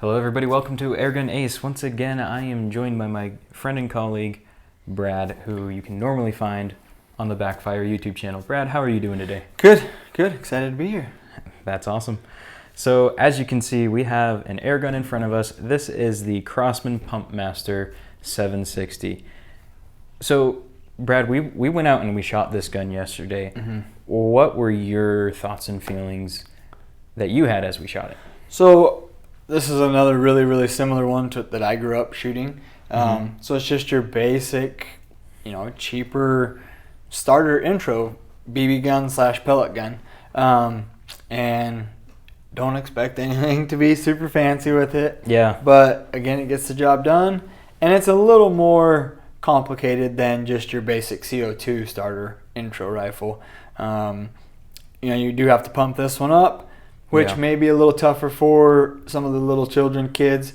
Hello everybody, welcome to Airgun Ace. Once again, I am joined by my friend and colleague, Brad, who you can normally find on the Backfire YouTube channel. Brad, how are you doing today? Good. Excited to be here. That's awesome. So as you can see, we have an air gun in front of us. This is the Crosman Pumpmaster 760. So Brad, we went out and we shot this gun yesterday. What were your thoughts and feelings that you had as we shot it? So this is another really similar one that I grew up shooting. So it's just your basic, cheaper starter intro BB gun / pellet gun. And don't expect anything to be super fancy with it. Yeah. But again, it gets the job done. And it's a little more complicated than just your basic CO2 starter intro rifle. You do have to pump this one up, which may be a little tougher for some of the little children, kids.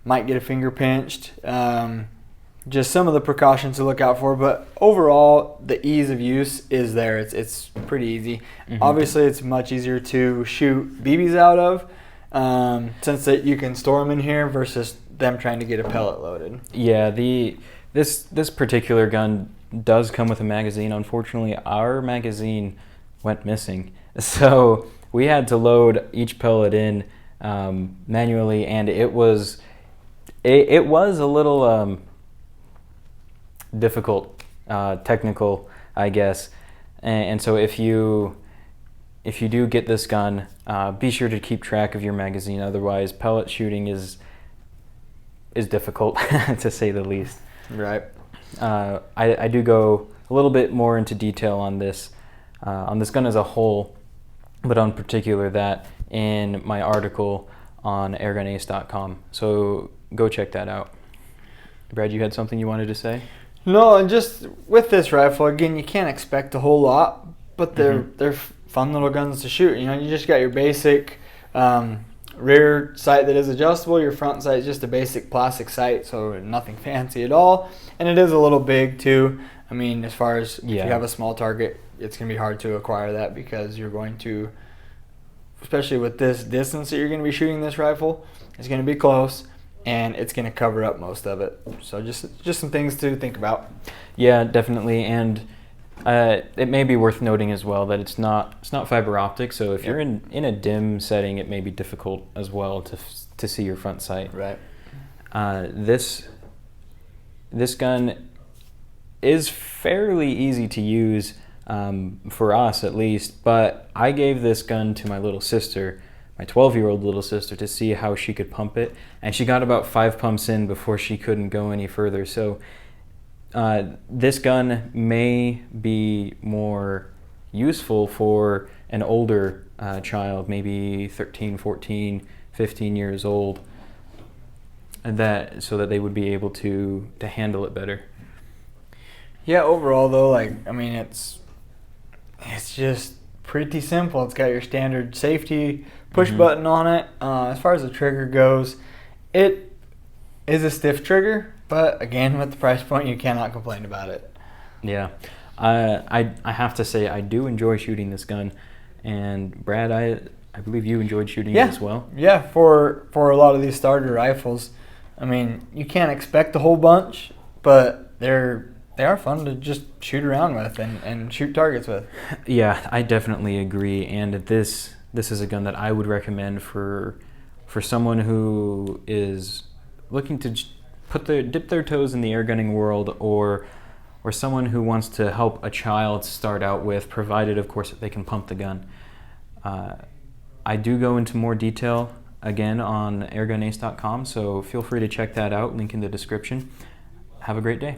Might get a finger pinched. Just some of the precautions to look out for, but overall the ease of use is there. It's pretty easy. Obviously it's much easier to shoot BBs out of, since that you can store them in here versus them trying to get a pellet loaded. Yeah, this particular gun does come with a magazine. Unfortunately, our magazine went missing, so we had to load each pellet in manually, and it was a little difficult, technical, I guess. And so if you do get this gun, be sure to keep track of your magazine. Otherwise, pellet shooting is difficult to say the least. Right. I do go a little bit more into detail on this gun as a whole, but on particular that in my article on airgunace.com. So go check that out. Brad, you had something you wanted to say? No, and just with this rifle, again, you can't expect a whole lot, but they're fun little guns to shoot. You just got your basic rear sight that is adjustable. Your front sight is just a basic plastic sight, so nothing fancy at all. And it is a little big too. I mean, as far as if you have a small target, it's going to be hard to acquire that because you're going to, especially with this distance that you're going to be shooting this rifle, it's going to be close. And it's going to cover up most of it. So just some things to think about. Yeah, definitely. And it may be worth noting as well that it's not fiber optic. So if you're in a dim setting, it may be difficult as well to see your front sight. Right. This gun is fairly easy to use, for us at least. But I gave this gun to my little sister, my 12-year-old little sister, to see how she could pump it, and she got about 5 pumps in before she couldn't go any further. So this gun may be more useful for an older child, maybe 13, 14, 15 years old, and so that they would be able to handle it better. Yeah, overall though, it's just pretty simple. It's got your standard safety push button on it. As far as the trigger goes, it is a stiff trigger, but again, with the price point, you cannot complain about it. Yeah, I have to say I do enjoy shooting this gun, and Brad, I believe you enjoyed shooting it as well. Yeah, for a lot of these starter rifles, I mean, you can't expect a whole bunch, but they are fun to just shoot around with and shoot targets with. Yeah, I definitely agree, and this is a gun that I would recommend for someone who is looking to dip their toes in the airgunning world, or someone who wants to help a child start out with, provided of course that they can pump the gun. I do go into more detail again on airgunace.com, so feel free to check that out, link in the description. Have a great day.